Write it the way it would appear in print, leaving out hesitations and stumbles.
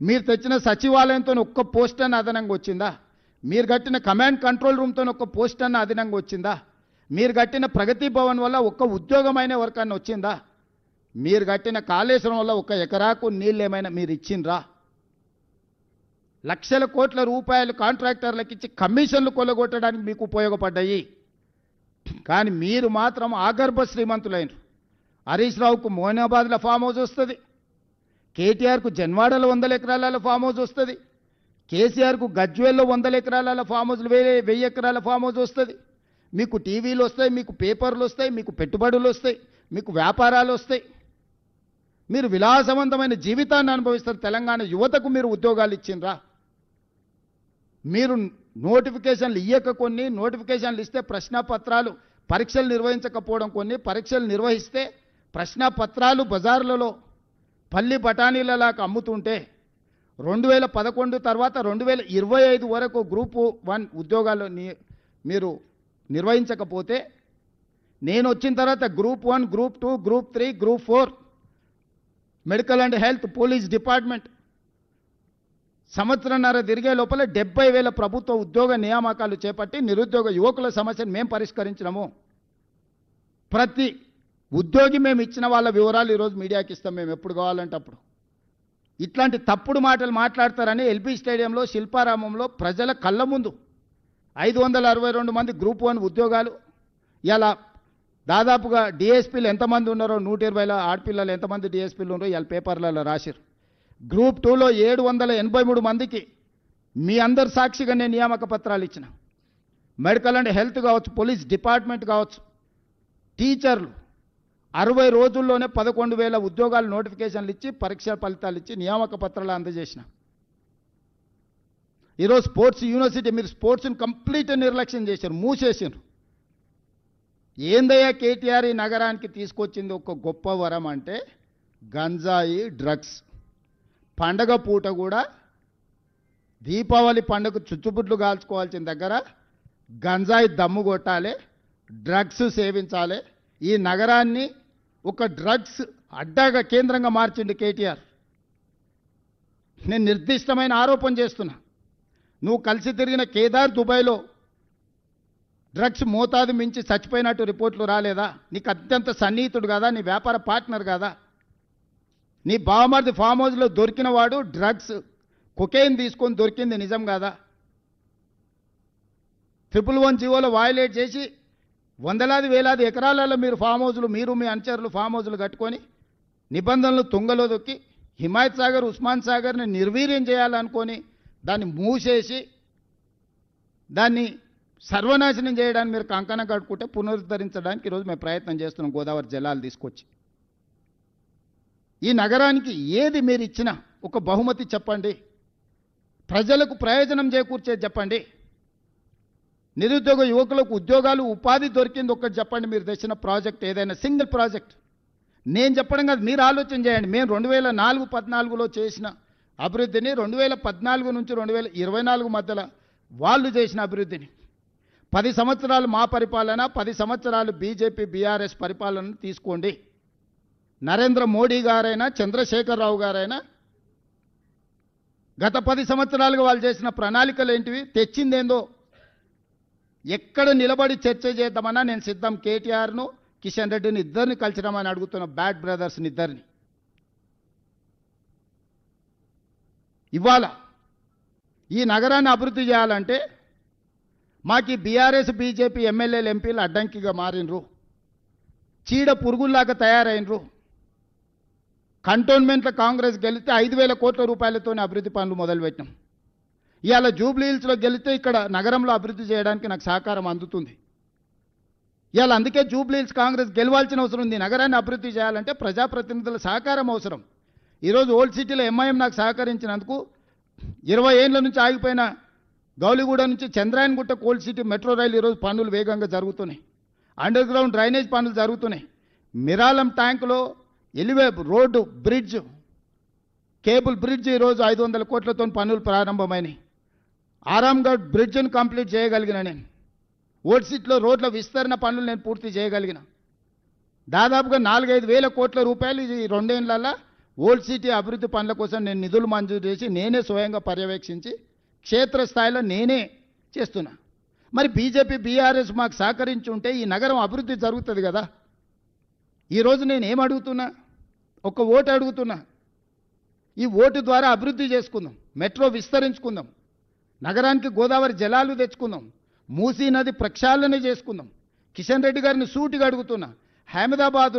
మీరు తెచ్చిన సచివాలయంతో ఒక్క పోస్ట్ అన్న అదనంగా వచ్చిందా? మీరు కట్టిన కమాండ్ కంట్రోల్ రూమ్తో ఒక్క పోస్ట్ అన్న అదనంగా వచ్చిందా? మీరు కట్టిన ప్రగతి భవన్ వల్ల ఒక్క ఉద్యోగమైన వర్క్ అన్న వచ్చిందా? మీరు కట్టిన కాళేశ్వరం వల్ల ఒక్క ఎకరాకు నీళ్ళు ఏమైనా మీరు ఇచ్చిండ్రా? లక్షల కోట్ల రూపాయలు కాంట్రాక్టర్లకు ఇచ్చి కమిషన్లు కొల్లగొట్టడానికి మీకు ఉపయోగపడ్డాయి. కానీ మీరు మాత్రం ఆగర్భ శ్రీమంతులైన. హరీష్ రావుకు మోయినాబాద్లో ఫామ్ హౌస్ వస్తుంది, కేటీఆర్కు జన్వాడలో 100 ఎకరాల ఫామ్ హౌస్ వస్తుంది, కేసీఆర్కు గజ్వేల్లో 100 ఎకరాల ఫామ్ హౌస్లు 1000 ఎకరాల ఫామ్ హౌస్ వస్తుంది. మీకు టీవీలు వస్తాయి, మీకు పేపర్లు వస్తాయి, మీకు పెట్టుబడులు వస్తాయి, మీకు వ్యాపారాలు వస్తాయి. మీరు విలాసవంతమైన జీవితాన్ని అనుభవిస్తారు. తెలంగాణ యువతకు మీరు ఉద్యోగాలు ఇచ్చిండ్రా? మీరు నోటిఫికేషన్లు ఇయ్యక కొన్ని, నోటిఫికేషన్లు ఇస్తే ప్రశ్నపత్రాలు పరీక్షలు నిర్వహించకపోవడం కొన్ని, పరీక్షలు నిర్వహిస్తే ప్రశ్నపత్రాలు బజార్లలో పల్లి బఠానీలలాగా అమ్ముతుంటే 2011 తర్వాత 2025 వరకు గ్రూప్ 1 ఉద్యోగాలు మీరు నిర్వహించకపోతే, నేను వచ్చిన తర్వాత group 1, group 2, group 3, group 4, medical and health, police department సంవత్సరంన్నర తిరిగే లోపల 70,000 ప్రభుత్వ ఉద్యోగ నియామకాలు చేపట్టి నిరుద్యోగ యువకుల సమస్యను మేము పరిష్కరించినాము. ప్రతి ఉద్యోగి మేము ఇచ్చిన వాళ్ళ వివరాలు ఈరోజు మీడియాకి ఇస్తాం, మేము ఎప్పుడు కావాలంటే అప్పుడు. ఇట్లాంటి తప్పుడు మాటలు మాట్లాడతారని ఎల్బీ స్టేడియంలో శిల్పారామంలో ప్రజల కళ్ళ ముందు 562 మంది గ్రూప్ 1 ఉద్యోగాలు, ఇలా దాదాపుగా డిఎస్పీలు ఎంతమంది ఉన్నారో 120 ఆడపిల్లలు ఎంతమంది డిఎస్పీలు ఉన్నారో ఇలా పేపర్లలో రాశారు. గ్రూప్ 2లో 783 మందికి మీ అందరు సాక్షిగా నేను నియామక పత్రాలు ఇచ్చిన. మెడికల్ అండ్ హెల్త్ కావచ్చు, పోలీస్ డిపార్ట్మెంట్ కావచ్చు, టీచర్లు 60 రోజుల్లోనే 11,000 ఉద్యోగాలు నోటిఫికేషన్లు ఇచ్చి పరీక్ష ఫలితాలు ఇచ్చి నియామక పత్రాలు అందజేసిన. ఈరోజు స్పోర్ట్స్ యూనివర్సిటీ మీరు స్పోర్ట్స్ని కంప్లీట్ నిర్లక్ష్యం చేశారు, మూసేసారు. ఏందయ్యా కేటీఆర్ ఈ నగరానికి తీసుకొచ్చింది ఒక గొప్ప వరం అంటే గంజాయి, డ్రగ్స్. పండగ పూట కూడా దీపావళి పండుగ చుచ్చుబుడ్లు కాల్చుకోవాల్సిన దగ్గర గంజాయి దమ్ము కొట్టాలి, డ్రగ్స్ సేవించాలి. ఈ నగరాన్ని ఒక డ్రగ్స్ అడ్డాగా కేంద్రంగా మార్చింది కేటీఆర్. నేను నిర్దిష్టమైన ఆరోపణ చేస్తున్నా. నువ్వు కలిసి తిరిగిన కేదార్ దుబాయ్లో డ్రగ్స్ మోతాదు మించి చచ్చిపోయినట్టు రిపోర్ట్లు రాలేదా? నీకు అత్యంత సన్నిహితుడు కదా, నీ వ్యాపార పార్ట్నర్ కదా. నీ బావమరిది ఫామ్ హౌస్లో దొరికిన వాడు డ్రగ్స్ కొకైన్ తీసుకొని దొరికింది నిజం కదా? 111 జీవోలో వయలేట్ చేసి వందలాది వేలాది ఎకరాలలో మీరు ఫామ్ హౌస్లు, మీరు మీ అనుచరులు ఫామ్ హౌస్లు కట్టుకొని నిబంధనలు తుంగలో దొక్కి హిమాయత్ సాగర్, ఉస్మాన్ సాగర్ని నిర్వీర్యం చేయాలనుకొని దాన్ని మూసేసి దాన్ని సర్వనాశనం చేయడానికి మీరు కంకణం కట్టుకుంటే పునరుద్ధరించడానికి ఈరోజు మేము ప్రయత్నం చేస్తున్నాం గోదావరి జలాలు తీసుకొచ్చి. ఈ నగరానికి ఏది మీరు ఇచ్చినా ఒక బహుమతి చెప్పండి, ప్రజలకు ప్రయోజనం చేకూర్చేది చెప్పండి, నిరుద్యోగ యువకులకు ఉద్యోగాలు ఉపాధి దొరికింది ఒక్కటి చెప్పండి. మీరు తెచ్చిన ప్రాజెక్ట్ ఏదైనా సింగిల్ ప్రాజెక్ట్ నేను చెప్పడం కాదు, మీరు ఆలోచన చేయండి. మేము 2014-14లో చేసిన అభివృద్ధిని 2014 నుంచి 2024 మధ్యలో వాళ్ళు చేసిన అభివృద్ధిని 10 సంవత్సరాలు మా పరిపాలన, 10 సంవత్సరాలు బీజేపీ బీఆర్ఎస్ పరిపాలన తీసుకోండి. నరేంద్ర మోడీ గారైనా చంద్రశేఖరరావు గారైనా గత 10 సంవత్సరాలుగా వాళ్ళు చేసిన ప్రణాళికలు ఏంటివి, తెచ్చిందేందో ఎక్కడ నిలబడి చర్చ చేద్దామన్నా నేను సిద్ధం. కేటీఆర్ను, కిషన్ రెడ్డిని ఇద్దరిని కలిసిరమని అడుగుతున్న, బ్యాడ్ బ్రదర్స్ని ఇద్దరిని. ఇవాళ ఈ నగరాన్ని అభివృద్ధి చేయాలంటే మాకు బీఆర్ఎస్ బీజేపీ ఎమ్మెల్యేలు ఎంపీలు అడ్డంకిగా మారినరు, చీడ పురుగుల్లాగా తయారైనరు. కంటోన్మెంట్లో కాంగ్రెస్ గెలిస్తే 5,000 కోట్ల రూపాయలతోనే అభివృద్ధి పనులు మొదలుపెట్టినాం. ఇవాళ జూబ్లీ హిల్స్లో గెలిస్తే ఇక్కడ నగరంలో అభివృద్ధి చేయడానికి నాకు సహకారం అందుతుంది. ఇవాళ అందుకే జూబ్లీ హిల్స్ కాంగ్రెస్ గెలవాల్సిన అవసరం ఉంది. నగరాన్ని అభివృద్ధి చేయాలంటే ప్రజాప్రతినిధుల సహకారం అవసరం. ఈరోజు ఓల్డ్ సిటీలో ఎంఐఎం నాకు సహకరించినందుకు 20 ఏళ్ళ నుంచి ఆగిపోయిన గౌలిగూడ నుంచి Chandrayangutta old city metro rail ఈరోజు పనులు వేగంగా జరుగుతున్నాయి. అండర్ గ్రౌండ్ డ్రైనేజ్ పనులు జరుగుతున్నాయి. మిరాలం ట్యాంకులో ఎలివే రోడ్డు బ్రిడ్జ్, కేబుల్ బ్రిడ్జ్ ఈరోజు 500 కోట్లతో పనులు ప్రారంభమైనాయి. ఆరాంగఢ్ బ్రిడ్జ్ను కంప్లీట్ చేయగలిగిన నేను. ఓల్డ్ సిటీలో రోడ్ల విస్తరణ పనులు నేను పూర్తి చేయగలిగిన. దాదాపుగా 4-5 వేల కోట్ల రూపాయలు ఈ 2 ఏళ్లలో ఓల్డ్ సిటీ అభివృద్ధి పనుల కోసం నేను నిధులు మంజూరు చేసి నేనే స్వయంగా పర్యవేక్షించి క్షేత్రస్థాయిలో నేనే చేస్తున్నా. మరి బీజేపీ బీఆర్ఎస్ మాకు సహకరించి ఉంటే ఈ నగరం అభివృద్ధి జరుగుతుంది కదా. ఈరోజు నేను ఏం అడుగుతున్నా, ఒక ఓటు అడుగుతున్నా. ఈ ఓటు ద్వారా అభివృద్ధి చేసుకుందాం, మెట్రో విస్తరించుకుందాం, నగరానికి గోదావరి జలాలు తెచ్చుకుందాం, మూసీ నది ప్రక్షాళన చేసుకుందాం. కిషన్ రెడ్డి గారిని సూటిగా అడుగుతున్నా, అహ్మదాబాద్